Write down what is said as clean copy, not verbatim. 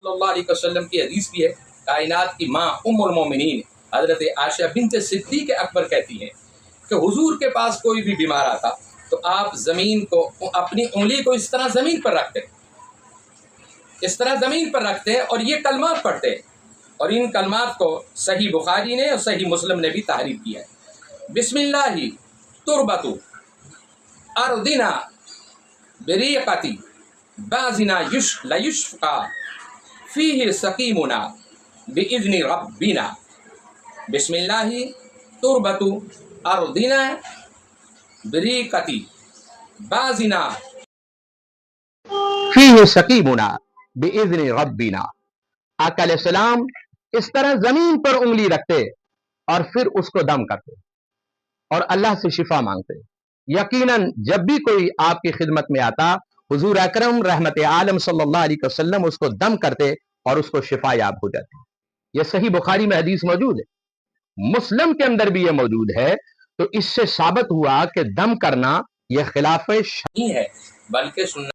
صلی اللہ علیہ وسلم کی حدیث بھی ہے، کائنات کی ماں ام المومنین حضرت عائشہ بنت صدیق اکبر کہتی ہیں کہ حضور کے پاس کوئی بھی بیمار آتا تو آپ زمین کو اپنی انگلی کو اس طرح زمین پر رکھتے، اس طرح زمین پر رکھتے اور یہ کلمات پڑھتے، اور ان کلمات کو صحیح بخاری نے اور صحیح مسلم نے بھی تحریر کیا ہے۔ بسم اللہ تربت ارضنا بریقتی بعضنا لیشفقا فیہ سقیمنا باذن ربنا۔ بسم اللہ تربت ارضنا بریقتی بعضنا فیہ سقیمنا باذن ربنا۔ آقا علیہ السلام اس طرح زمین پر انگلی رکھتے اور پھر اس کو دم کرتے اور اللہ سے شفا مانگتے۔ یقیناً جب بھی کوئی آپ کی خدمت میں آتا، حضور اکرم رحمت عالم صلی اللہ علیہ وسلم اس کو دم کرتے اور اس کو شفا یاب ہو جاتی۔ یہ صحیح بخاری میں حدیث موجود ہے، مسلم کے اندر بھی یہ موجود ہے۔ تو اس سے ثابت ہوا کہ دم کرنا یہ خلاف نہیں ہے بلکہ سنت